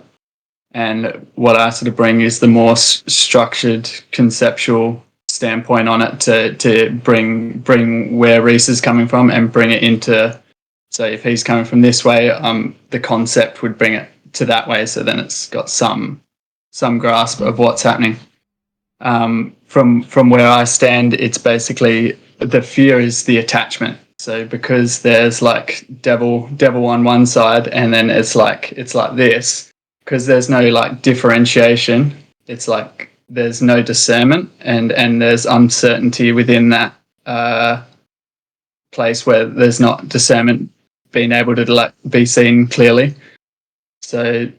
And what I sort of bring is the more structured, conceptual standpoint on it to bring where Reece is coming from and bring it into. So if he's coming from this way, the concept would bring it to that way. So then it's got some grasp of what's happening. From where I stand, it's basically the fear is the attachment. So because there's like devil on one side, and then it's like this, because there's no like differentiation. It's like there's no discernment, and there's uncertainty within that place where there's not discernment being able to like be seen clearly. So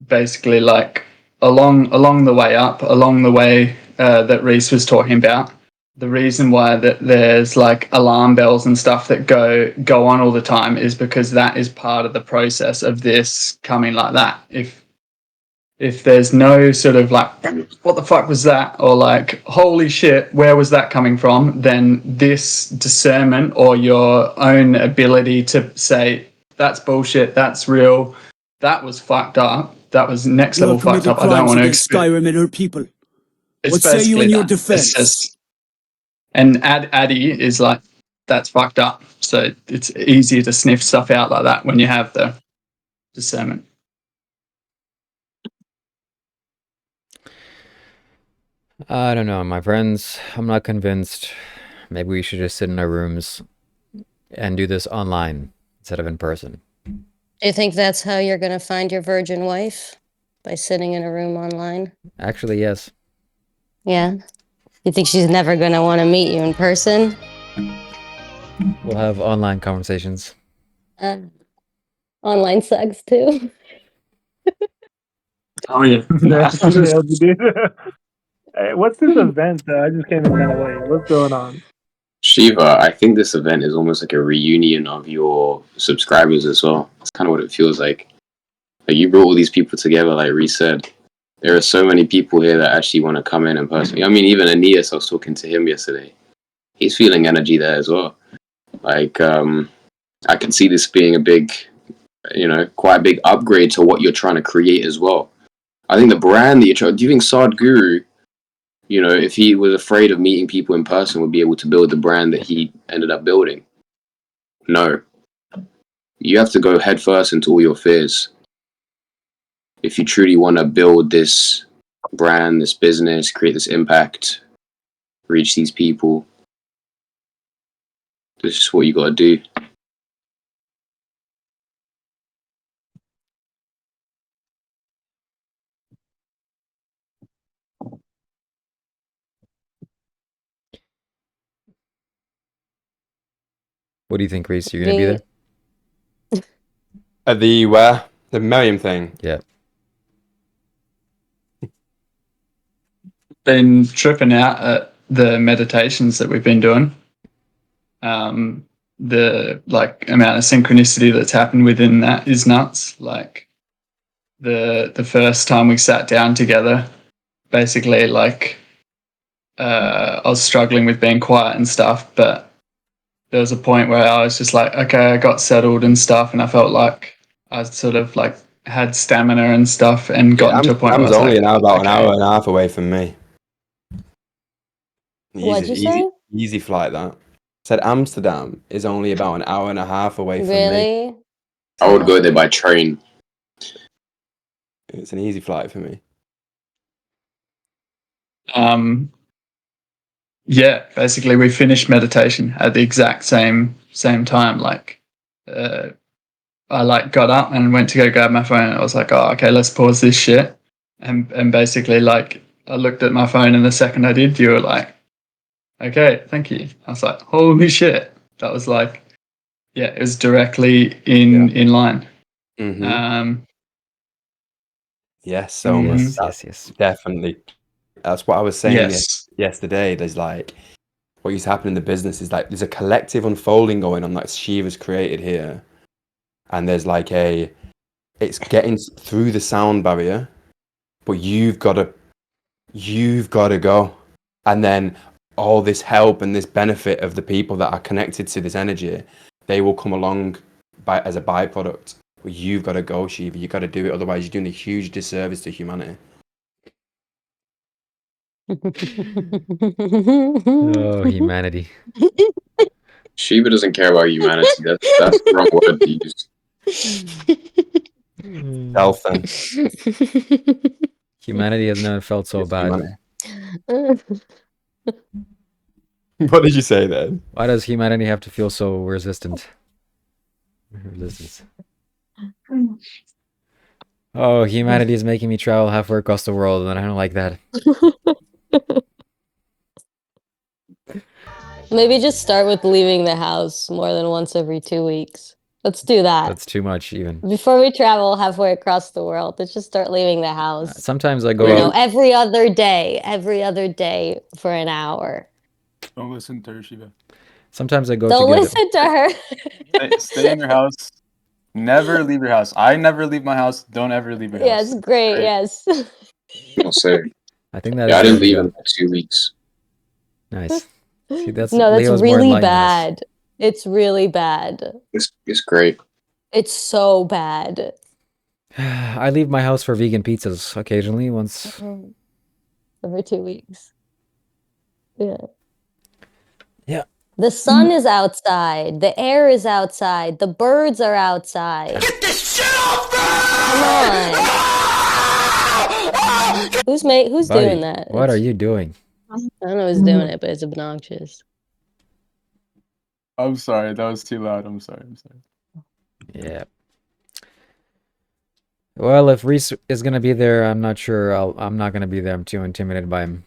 basically, like along the way up, along the way that Reece was talking about, the reason why that there's like alarm bells and stuff that go on all the time is because that is part of the process of this coming like that. If there's no sort of like, what the fuck was that? Or like, holy shit, where was that coming from? Then this discernment or your own ability to say, that's bullshit, that's real, that was fucked up. That was next You level have fucked committed up. I don't crimes want to against Skyrim and her people. It's What say you basically in your that. It's defense? just, and Addy is like, that's fucked up. So it's easier to sniff stuff out like that when you have the discernment. I don't know, my friends. I'm not convinced. Maybe we should just sit in our rooms and do this online instead of in person. Do you think that's how you're going to find your virgin wife? By sitting in a room online? Actually, yes. Yeah. You think she's never going to want to meet you in person? We'll have online conversations. Online sex too. Oh, yeah. That's what else you do. Hey, what's this event? I just came in kind of late. What's going on? Shiva, I think this event is almost like a reunion of your subscribers as well. That's kind of what it feels like. Like you brought all these people together, like Reece said. There are so many people here that actually want to come in person. I mean, even Aeneas, I was talking to him yesterday. He's feeling energy there as well. Like, I can see this being a big, quite a big upgrade to what you're trying to create as well. I think the brand that you're trying, do you think Sadhguru, if he was afraid of meeting people in person, would be able to build the brand that he ended up building? No. You have to go headfirst into all your fears. If you truly want to build this brand, this business, create this impact, reach these people, this is what you got to do. What do you think, Reece? You're gonna be there? At the where? The Miriam thing. Yeah. Been tripping out at the meditations that we've been doing. The amount of synchronicity that's happened within that is nuts. Like the first time we sat down together, basically I was struggling with being quiet and stuff, but there was a point where I was just like, okay, I got settled and stuff, and I felt like I sort of like had stamina and stuff, and gotten to a point where I was only like, now about okay. an hour and a half away from me. What'd you say? Easy flight that. Said Amsterdam is only about an hour and a half away from me. Really? I would go there by train. It's an easy flight for me. Yeah, basically we finished meditation at the exact same time. I got up and went to go grab my phone. I was like, oh, okay, let's pause this shit. And basically I looked at my phone, and the second I did, you were like, okay, thank you. I was like, holy shit. That was like, yeah, it was directly in line. Mm-hmm. Yes, so Mhm. Yes. definitely. That's what I was saying Yes. yesterday. There's like what used to happen in the business is like there's a collective unfolding going on that Shiva's created here, and there's like it's getting through the sound barrier, but you've got to go, and then all this help and this benefit of the people that are connected to this energy, they will come along as a byproduct. But you've got to go, Shiva. You've got to do it, otherwise you're doing a huge disservice to humanity. Oh, humanity. Shiva doesn't care about humanity. That's the wrong word to use. Self then. Humanity has never felt so Yes, bad. humanity. What did you say then? Why does humanity have to feel so resistance? Oh, humanity is making me travel halfway across the world, and I don't like that. Maybe just start with leaving the house more than once every 2 weeks. Let's do that. That's too much, even. Before we travel halfway across the world, let's just start leaving the house. Sometimes I go out. Every other day for an hour. Don't listen to her, Shiva. Sometimes I go Don't to get listen to her. Stay in your house. Never leave your house. I never leave my house. Don't ever leave your house. Yes, great. Yes. I'll say. I think that Yeah, is I the way didn't to leave go. in 2 weeks. Nice. See, that's No, that's Leo's more really enlightened than us. bad. It's really bad. It's great. It's so bad. I leave my house for vegan pizzas occasionally once. Every 2 weeks. Yeah. Yeah. The sun is outside. The air is outside. The birds are outside. Get this shit off me! Come on. Who's Buddy, doing that? what are you doing? I don't know who's doing it, but it's obnoxious. I'm sorry, that was too loud. I'm sorry. Yeah. Well, if Reece is gonna be there, I'm not sure. I'm not gonna be there. I'm too intimidated by him.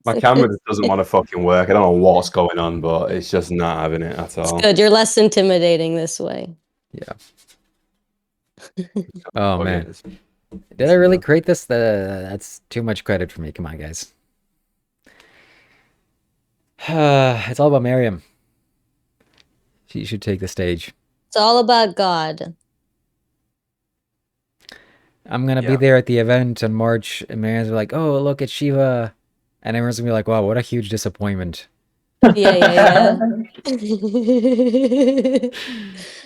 My camera just doesn't want to fucking work. I don't know what's going on, but it's just not having it at all. Good. You're less intimidating this way. Yeah. Oh Fuck man, it. did I really create this? That's too much credit for me. Come on, guys. It's all about Miriam. She should take the stage. It's all about God. I'm gonna be there at the event in March, and Miriam's like, "Oh, look at Shiva," and everyone's gonna be like, "Wow, what a huge disappointment." Yeah.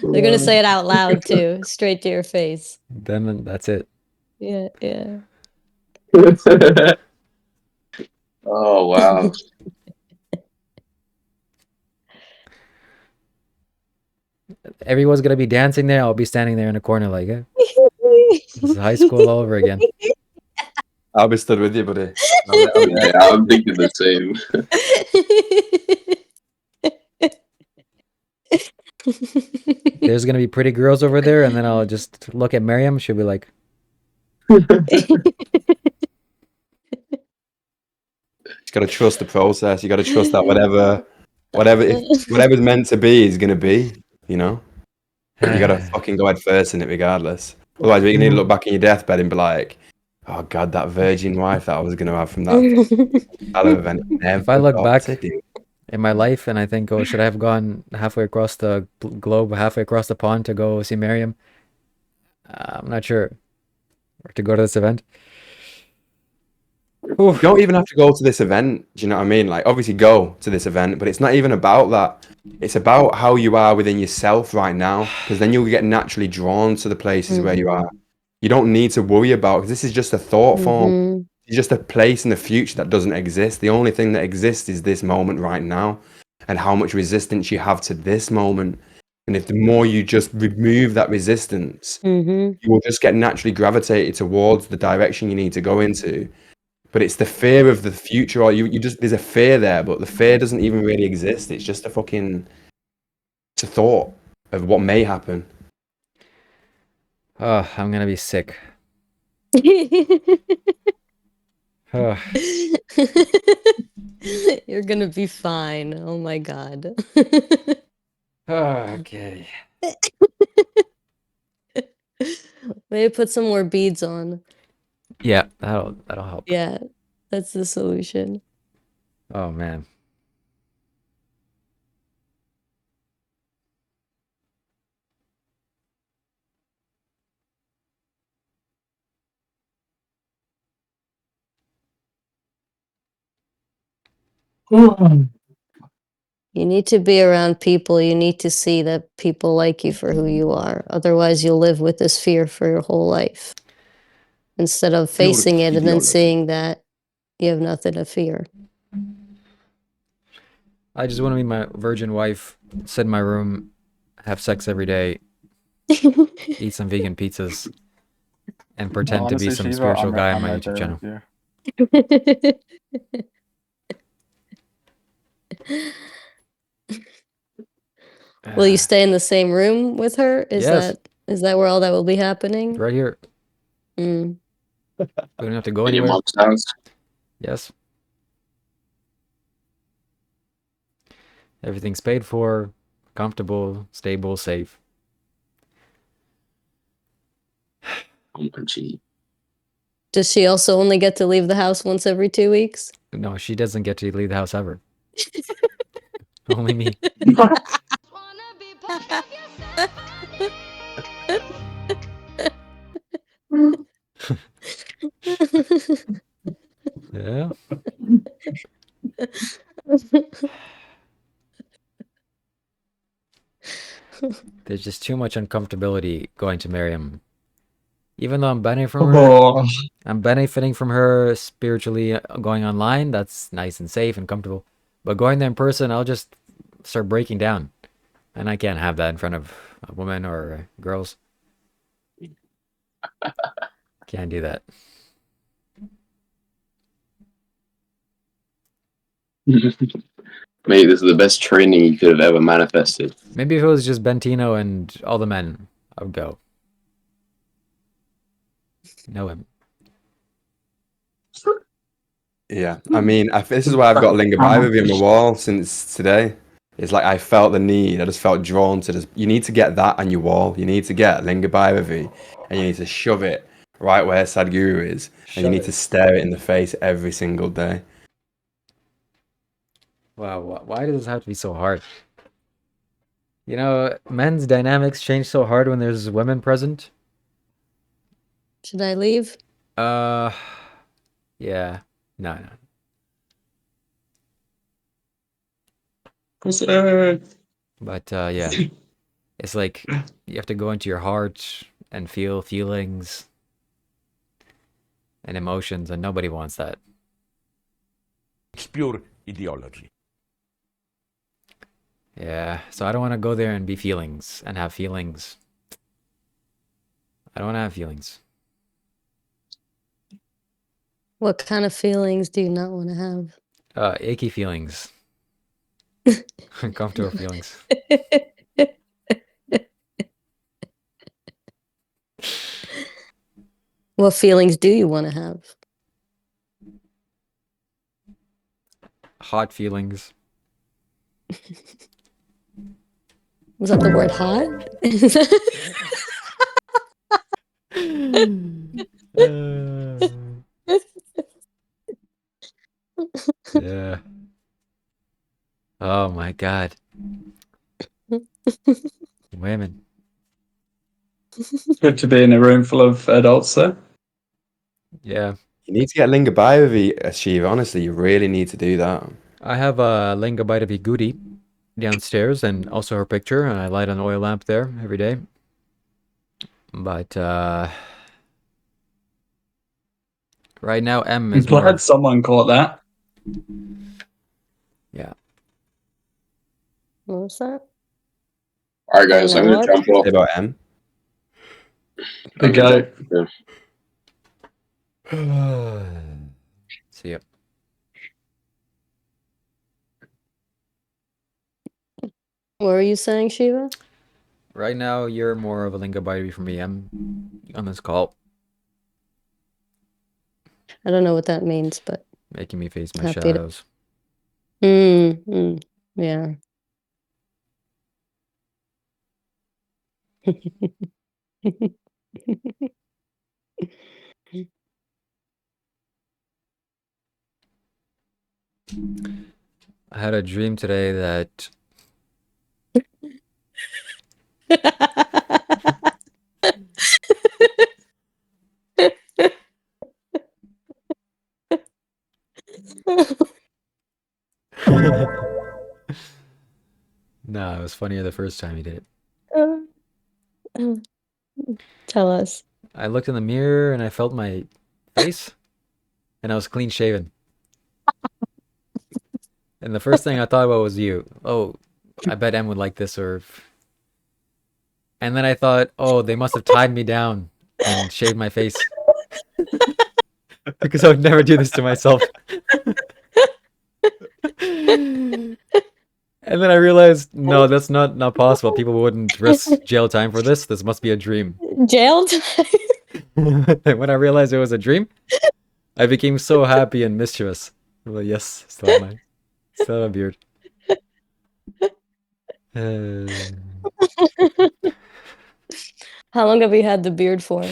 They're gonna say it out loud too, straight to your face. Then that's it. Yeah. Oh wow. Everyone's gonna be dancing there. I'll be standing there in a corner like, this is high school all over again. I'll be stood with you, buddy. Yeah, I'm thinking the same. There's gonna be pretty girls over there, and then I'll just look at Miriam. She'll be like, You just gotta trust the process. You gotta trust that whatever's meant to be is gonna be. You know, you gotta fucking go head first in it, regardless. Otherwise, you're gonna look back in your deathbed and be like, "Oh God, that virgin wife that I was gonna have from that event." if I look back in my life and I think, oh, should I have gone halfway across the globe, halfway across the pond to go see Miriam? I'm not sure. Or to go to this event. You don't even have to go to this event. Do you know what I mean? Like, obviously, go to this event, but it's not even about that. It's about how you are within yourself right now, because then you'll get naturally drawn to the places where you are. You don't need to worry about, because this is just a thought form. It's just a place in the future that doesn't exist. The only thing that exists is this moment right now, and how much resistance you have to this moment. And if the more you just remove that resistance, you will just get naturally gravitated towards the direction you need to go into. But it's the fear of the future, or you just, there's a fear there, but the fear doesn't even really exist. It's just it's a thought of what may happen. Oh, I'm gonna be sick. Oh. You're gonna be fine. Oh my God. Okay. Maybe put some more beads on. Yeah, that'll help. Yeah, that's the solution. Oh man. You need to be around people. You need to see that people like you for who you are. Otherwise, you'll live with this fear for your whole life. Instead of facing it and then seeing that you have nothing to fear. I just want to be my virgin wife, sit in my room, have sex every day, eat some vegan pizzas, and pretend to be some Shiva, spiritual guy on I'm my right YouTube there channel. with you. Will you stay in the same room with her? Is Yes. that where all that will be happening? Right here. Mm. We don't have to go In your anywhere. mom's house. Yes. Everything's paid for, comfortable, stable, safe. Oh my gee. Does she also only get to leave the house once every 2 weeks? No, she doesn't get to leave the house ever. Only me. Yeah. There's just too much uncomfortability going to marry him. Even though I'm benefiting from her, Oh, I'm benefiting from her spiritually going online. That's nice and safe and comfortable. But going there in person, I'll just start breaking down. And I can't have that in front of a woman or girls. Can't do that. Mate, this is the best training you could have ever manifested. Maybe if it was just Bentino and all the men, I would go. Know him. Yeah, I mean, this is why I've got Linga Bible on the wall since today. It's like I felt the need. I just felt drawn to this. You need to get that on your wall. You need to get Linga Bible, and you need to shove it right where Sadhguru is, and you need to stare it in the face every single day. Wow, why does this have to be so hard? You know, men's dynamics change so hard when there's women present. Should I leave? Yeah. No. But yeah. It's like you have to go into your heart and feel feelings and emotions, and nobody wants that. It's pure ideology. Yeah, so I don't want to go there and be feelings and have feelings. I don't want to have feelings. What kind of feelings do you not want to have? Icky feelings. Uncomfortable feelings. What feelings do you want to have? Hot feelings. Was that the word hot? Yeah. Oh my God. Women. good to be in a room full of adults, though. Yeah. You need to get Linga Bible, Shiva. Honestly, you really need to do that. I have a Linga Bhairavi Goody downstairs and also her picture, and I light an oil lamp there every day. But right now M I'm is more. glad someone caught that. Yeah. What was that? All right, guys, You I'm know going to what? jump off. Say about M. The goat. See ya. What were you saying, Shiva? Right now, you're more of a Linga Bhairavi for me, M, on this call, I don't know what that means, but making me face my Happy to- shadows. Yeah. I had a dream today that no, it was funnier the first time you did it. Tell us. I looked in the mirror and I felt my face, and I was clean shaven. And the first thing I thought about was you. Oh, I bet M would like this, or. And then I thought, oh, they must have tied me down and shaved my face. Because I would never do this to myself. And then I realized, no, that's not possible. People wouldn't risk jail time for this. This must be a dream. Jail time? And when I realized it was a dream, I became so happy and mischievous. I'm like, yes, still have a beard. How long have you had the beard for?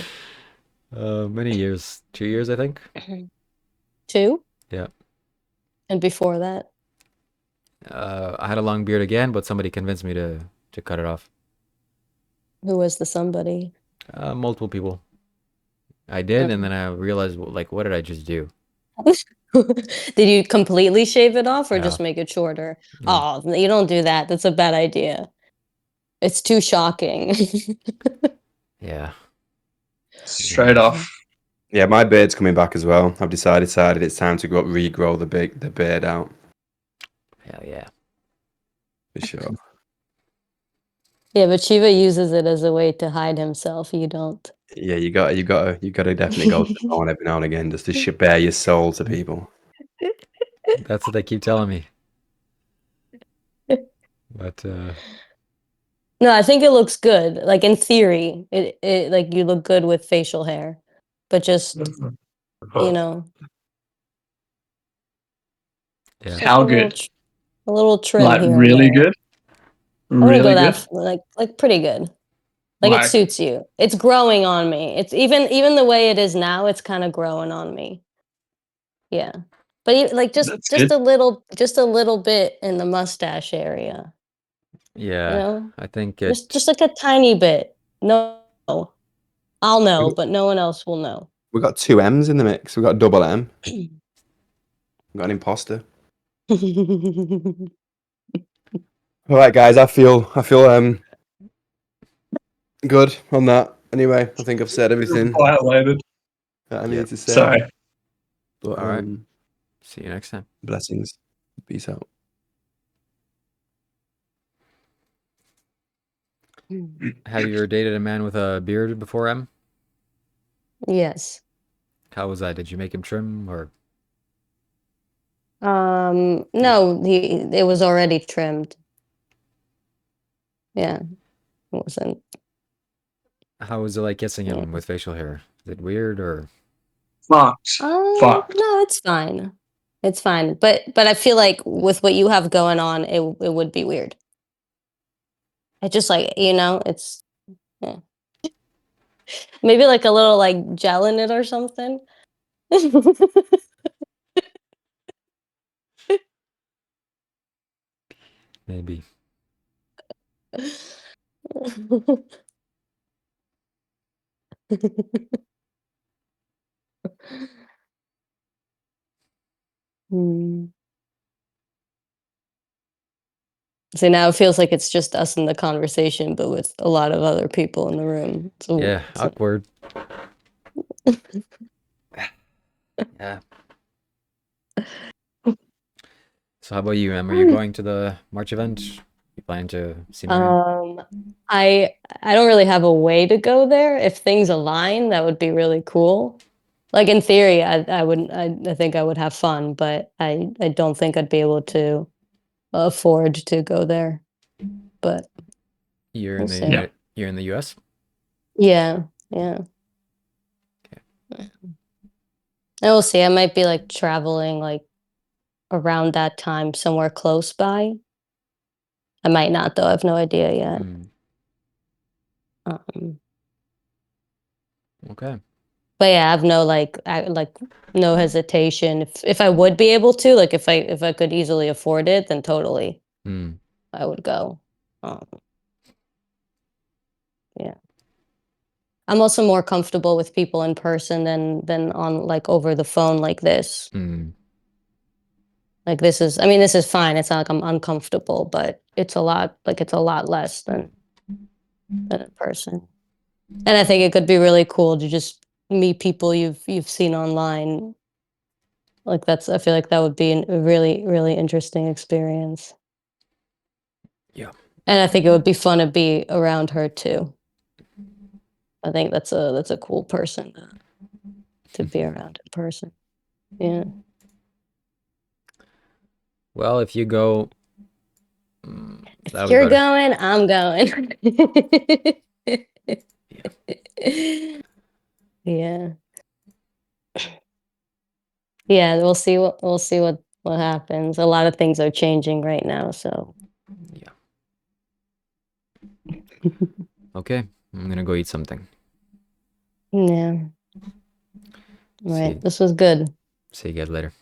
Many years. 2 years, I think. 2? Yeah. And before that? I had a long beard again, but somebody convinced me to cut it off. Who was the somebody? Multiple people. I did, and then I realized, like, what did I just do? Did you completely shave it off or No. just make it shorter? No. Oh, you don't do that. That's a bad idea. It's too shocking. Yeah. Straight off. Yeah, my beard's coming back as well. I've decided it's time to regrow the beard out Hell yeah. for sure. Yeah, but Shiva uses it as a way to hide himself. You don't. Yeah, you gotta definitely go to the phone every now and again just to bare your soul to people. That's what they keep telling me. But No, I think it looks good. Like in theory, it like you look good with facial hair, but just you know, yeah. How good? a little trim Like here and really there. good? I wouldn't go Really good? like pretty good. Like it Like suits you. It's growing on me. It's even the way it is now. It's kind of growing on me. Yeah, but like that's just good. a little bit in the mustache area. Yeah. You know, I think just like a tiny bit. No, I'll We know, got, but no one else will know. we got two M's in the mix. We got double M. We got an imposter. All right, guys. I feel good on that. Anyway, I think I've said everything Violated. that I Yep. need to say. Sorry. But All right. See you next time. blessings. Peace out. Have you ever dated a man with a beard before, M? Yes. How was that? Did you make him trim or? No, it was already trimmed. Yeah, it wasn't. How was it like kissing Yeah. him with facial hair? Is it weird or? Fucked. Fucked. No, it's fine. It's fine. But I feel like with what you have going on, it would be weird. It just like, it's yeah. Maybe like a little like gel in it or something. Maybe. Hmm. So now it feels like it's just us in the conversation, but with a lot of other people in the room. Yeah, awkward. Yeah. So how about you, Em? Are you going to the March event? You plan to see Marion? I don't really have a way to go there. If things align, that would be really cool. Like in theory, I think I would have fun, but I don't think I'd be able to afford to go there. But You're we'll in the see. you're in the US? Yeah, yeah. And we'll see. I might be like traveling like around that time somewhere close by. I might not though. I have no idea yet. Mm, Um, okay. but yeah, I have no no hesitation. If I would be able to, like if I could easily afford it, then totally Mm, I would go. Um, yeah. I'm also more comfortable with people in person than on like over the phone like this. mm, Like this is fine. It's not like I'm uncomfortable, but it's a lot less than in person. And I think it could be really cool to just meet people you've seen online. Like I feel like that would be a really interesting experience. yeah. And I think it would be fun to be around her too. I think that's a cool person to be around in person. Yeah. Well, if you go, If that'll be you're better. going, I'm going. Yeah. Yeah, we'll see what happens. A lot of things are changing right now, so Yeah. Okay, I'm gonna go eat something. yeah. See, Right. This was good. see you guys later.